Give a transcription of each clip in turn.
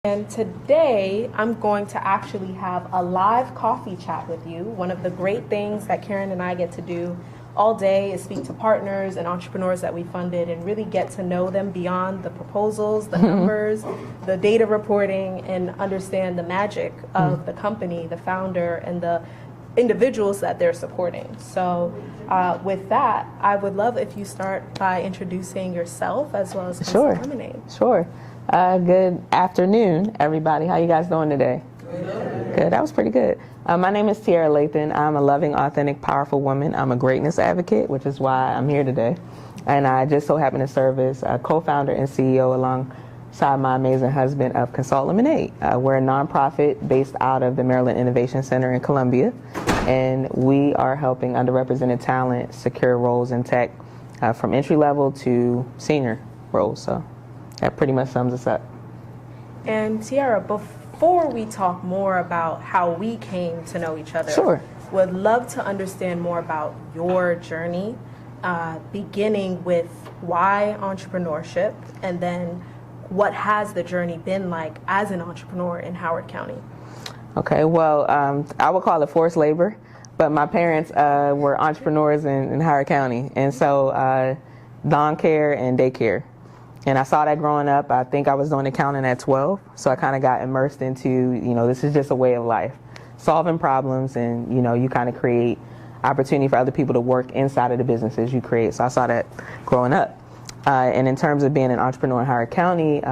And today I'm going to actually have a live coffee chat with you. One of the great things that Karen and I get to do all day is speak to partners and entrepreneurs that we funded and really get to know them beyond the proposals, the numbers, the data reporting, and understand the magic of the company, the founder, and the individuals that they're supporting. So with that, I would love if you start by introducing yourself as well as Consult Lemonade. Sure. Good afternoon, everybody. How you guys doing today? Good. That was pretty good. My name is Tierra Lathan. I'm a loving, authentic, powerful woman. I'm a greatness advocate, which is why I'm here today. And I just so happen to serve as a co-founder and CEO alongside my amazing husband of Consult Lemonade. We're a nonprofit based out of the Maryland Innovation Center in Columbia. And we are helping underrepresented talent secure roles in tech from entry level to senior roles. So that pretty much sums us up. And Tierra, before we talk more about how we came to know each other, Sure. Would love to understand more about your journey, beginning with why entrepreneurship, and then what has the journey been like as an entrepreneur in Howard County? Okay, well, I would call it forced labor, but my parents were entrepreneurs in Howard County, and so lawn care and daycare. And I saw that growing up. I think I was doing accounting at 12, so I kind of got immersed into, this is just a way of life. Solving problems, and, you kind of create opportunity for other people to work inside of the businesses you create. So I saw that growing up. And in terms of being an entrepreneur in Howard County,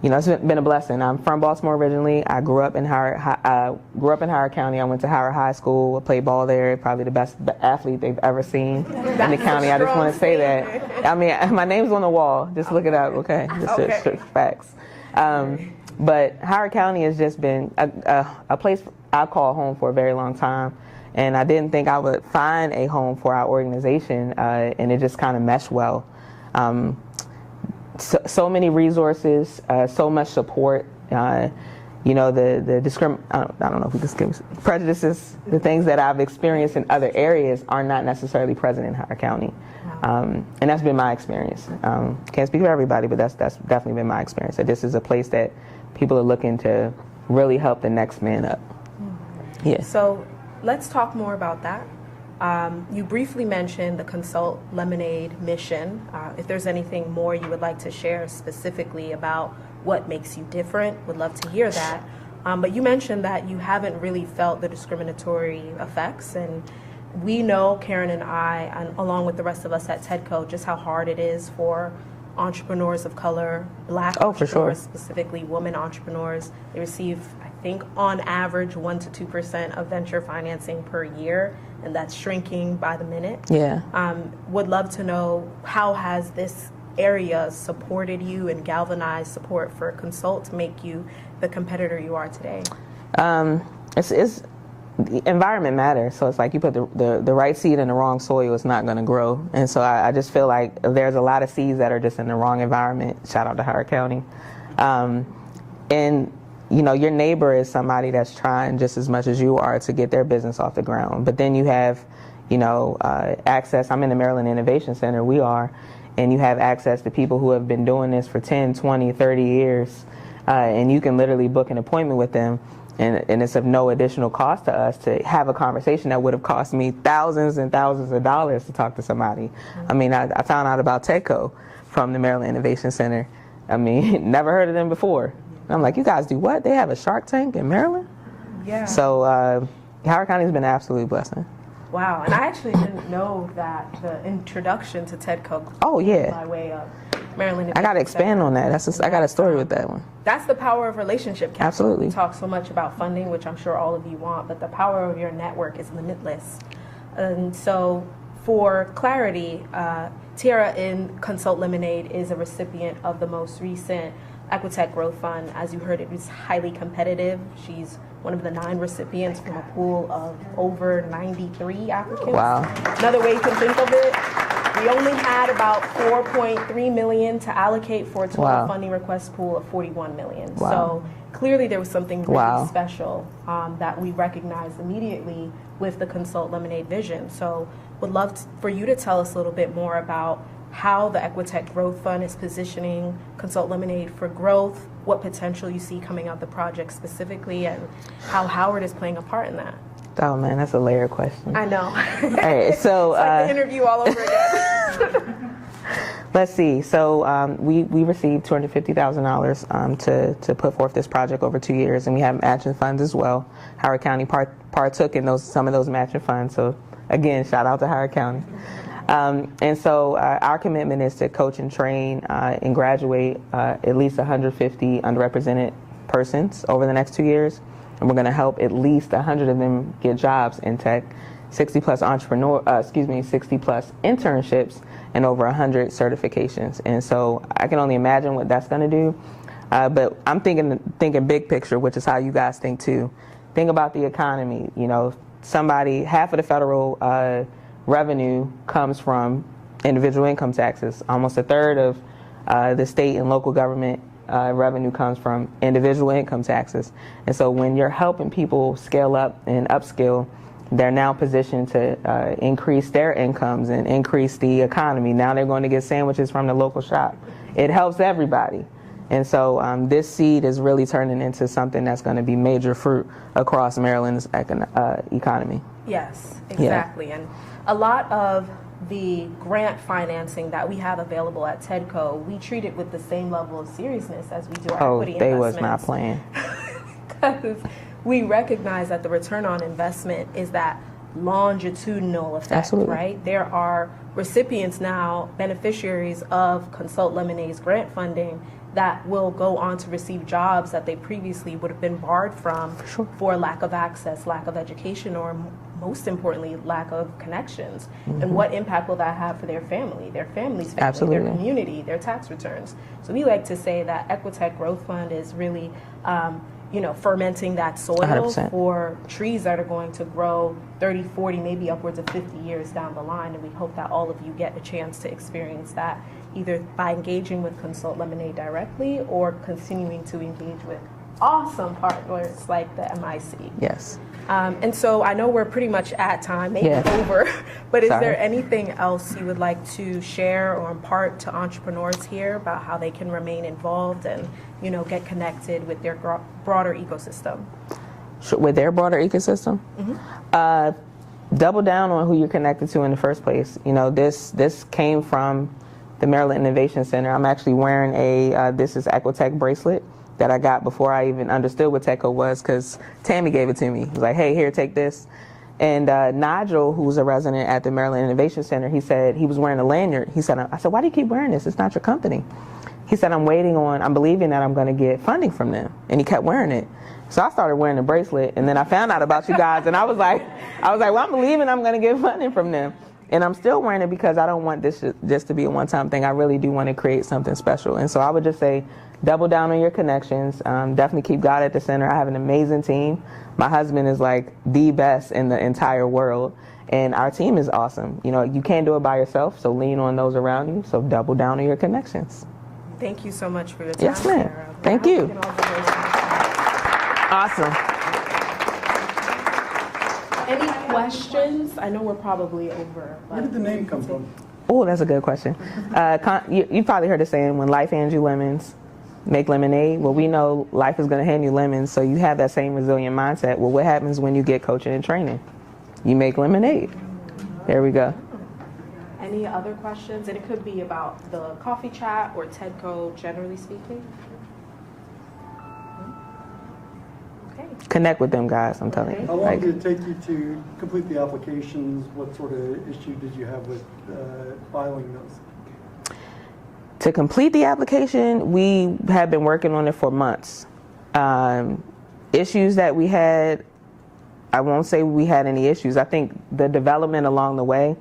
it's been a blessing. I'm from Baltimore originally. I grew up in Howard County. I went to Howard High School. I played ball there. Probably the best athlete they've ever seen in the county. I just want to say that. I mean, my name's on the wall. Just look it up, okay? Just facts. But Howard County has just been a place I call home for a very long time. And I didn't think I would find a home for our organization, and it just kind of meshed well. So many resources, so much support. The I don't know if we can skip prejudices. The things that I've experienced in other areas are not necessarily present in Howard County, and that's been my experience. Can't speak for everybody, but that's definitely been my experience. That this is a place that people are looking to really help the next man up. Yeah. So let's talk more about that. You briefly mentioned the Consult Lemonade mission. If there's anything more you would like to share specifically about what makes you different, would love to hear that. But you mentioned that you haven't really felt the discriminatory effects, and we know, Karen and I, and along with the rest of us at TEDCO, just how hard it is for entrepreneurs of color, Black entrepreneurs, for sure. Specifically women entrepreneurs. They receive, I think, on average 1 to 2% of venture financing per year, and that's shrinking by the minute. Yeah. Would love to know, how has this area supported you and galvanized support for Consult to make you the competitor you are today? It's the environment matters. So it's like you put the right seed in the wrong soil, it's not going to grow. And so I just feel like there's a lot of seeds that are just in the wrong environment. Shout out to Howard County. And your neighbor is somebody that's trying just as much as you are to get their business off the ground. But then you have, access. I'm in the Maryland Innovation Center, we are, and you have access to people who have been doing this for 10, 20, 30 years. And you can literally book an appointment with them. And it's of no additional cost to us to have a conversation that would have cost me thousands and thousands of dollars to talk to somebody. Mm-hmm. I mean, I found out about TEDCO from the Maryland Innovation Center. I mean, never heard of them before. And I'm like, you guys do what? They have a Shark Tank in Maryland? Yeah. So Howard County has been an absolute blessing. Wow, and I actually didn't know that the introduction to TEDCO. Oh yeah. By way of Maryland. I got to expand on that. I got a story with that one. That's the power of relationship capital. Absolutely. We talk so much about funding, which I'm sure all of you want, but the power of your network is limitless. And so, for clarity, Tierra in Consult Lemonade is a recipient of the most recent Equitech Growth Fund. As you heard, it was highly competitive. She's one of the 9 recipients from a pool of over 93 applicants. Wow. Another way you can think of it, we only had about $4.3 million to allocate for a total funding request pool of $41 million. Wow. So clearly there was something really special that we recognized immediately with the Consult Lemonade vision. So would love for you to tell us a little bit more about how the Equitech Growth Fund is positioning Consult Lemonade for growth, what potential you see coming out the project specifically, and how Howard is playing a part in that. Oh man, that's a layered question. I know. All right, so it's like the interview all over again. Let's see. So we received $250,000 to put forth this project over 2 years, and we have matching funds as well. Howard County partook in some of those matching funds. So again, shout out to Howard County. And so our commitment is to coach and train and graduate at least 150 underrepresented persons over the next 2 years, and we're going to help at least 100 of them get jobs in tech, 60 plus internships, and over 100 certifications. And so I can only imagine what that's going to do. But I'm thinking big picture, which is how you guys think too. Think about the economy. You know, half of the federal revenue comes from individual income taxes. Almost a third of the state and local government revenue comes from individual income taxes. And so when you're helping people scale up and upskill, they're now positioned to increase their incomes and increase the economy. Now they're going to get sandwiches from the local shop. It helps everybody. And so this seed is really turning into something that's going to be major fruit across Maryland's economy. Yes, exactly. Yeah. And a lot of the grant financing that we have available at TEDCO, we treat it with the same level of seriousness as we do our equity investments. They was not playing. Because we recognize that the return on investment is that longitudinal effect, Absolutely. Right? There are recipients now, beneficiaries of Consult Lemonade's grant funding that will go on to receive jobs that they previously would have been barred from for lack of access, lack of education, or most importantly, lack of connections. Mm-hmm. And what impact will that have for their family, their family's family, Absolutely. Their community, their tax returns? So we like to say that Equitech Growth Fund is really fermenting that soil 100%. For trees that are going to grow 30, 40, maybe upwards of 50 years down the line. And we hope that all of you get a chance to experience that, either by engaging with Consult Lemonade directly or continuing to engage with awesome partners like the MIC. Yes. And so I know we're pretty much at time, maybe over, but is there anything else you would like to share or impart to entrepreneurs here about how they can remain involved and, get connected with their broader ecosystem? With their broader ecosystem? Mm-hmm. Double down on who you're connected to in the first place. This came from the Maryland Innovation Center. I'm actually wearing a This is Equitech bracelet that I got before I even understood what TEDCO was, because Tammy gave it to me. He was like, hey, here, take this. And Nigel, who's a resident at the Maryland Innovation Center, he said he was wearing a lanyard. I said, why do you keep wearing this? It's not your company. He said, I'm believing that I'm going to get funding from them. And he kept wearing it. So I started wearing the bracelet, and then I found out about you guys, and I was like, well, I'm believing I'm going to get funding from them. And I'm still wearing it because I don't want this just to be a one-time thing. I really do want to create something special. And so I would just say, double down on your connections. Definitely keep God at the center. I have an amazing team. My husband is like the best in the entire world. And our team is awesome. You can't do it by yourself, so lean on those around you. So double down on your connections. Thank you so much for your time, Yes, ma'am. Sarah. Thank you. Awesome. Any questions? I know we're probably over. Where did the name come from? Oh, that's a good question. You probably heard the saying, when life hands you lemons, make lemonade. Well, we know life is going to hand you lemons, so you have that same resilient mindset. Well, what happens when you get coaching and training? You make lemonade. There we go. Any other questions? And it could be about the coffee chat or TEDCO, generally speaking. Okay. Connect with them, guys, I'm telling you. How long did it take you to complete the applications? What sort of issue did you have with filing those? To complete the application, we had been working on it for months. Issues that we had, I won't say we had any issues. I think the development along the way,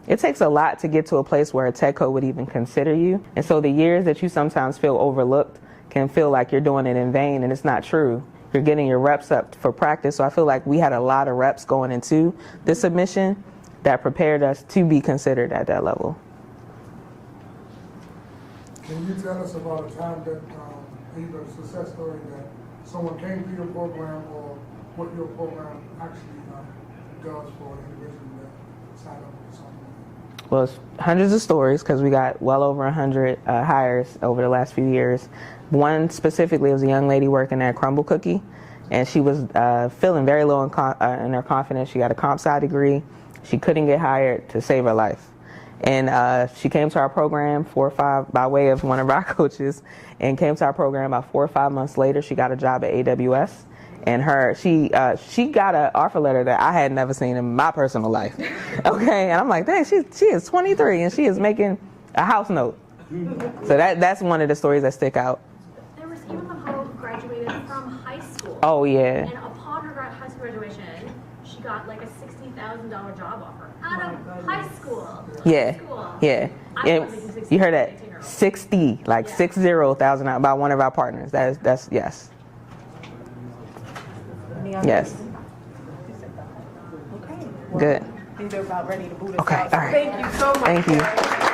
it takes a lot to get to a place where a TEDCO would even consider you. And so the years that you sometimes feel overlooked can feel like you're doing it in vain, and it's not true. You're getting your reps up for practice. So I feel like we had a lot of reps going into the submission that prepared us to be considered at that level. Can you tell us about a time that, either a success story that someone came to your program, or what your program actually does for an individual that signed up for something? well, it's hundreds of stories because we got well over 100 hires over the last few years. One specifically was a young lady working at Crumble Cookie, and she was feeling very low in her confidence. She got a comp sci degree. She couldn't get hired to save her life. And she came to our program by way of one of our coaches, and came to our program about 4 or 5 months later. She got a job at AWS. And she got an offer letter that I had never seen in my personal life. Okay, and I'm like, dang, she is 23 and she is making a house note. So that's one of the stories that stick out. There was even the girl who graduated from high school. Oh yeah. And upon her high school graduation, she got like a $60,000 job offer out of high school. Yeah, yeah. And you heard that? 60, like 60,000 by one of our partners. That's yes. Yes. Okay. Good. I think they're about ready to boot us Okay, out. all right. Thank you so much. Thank you. Karen.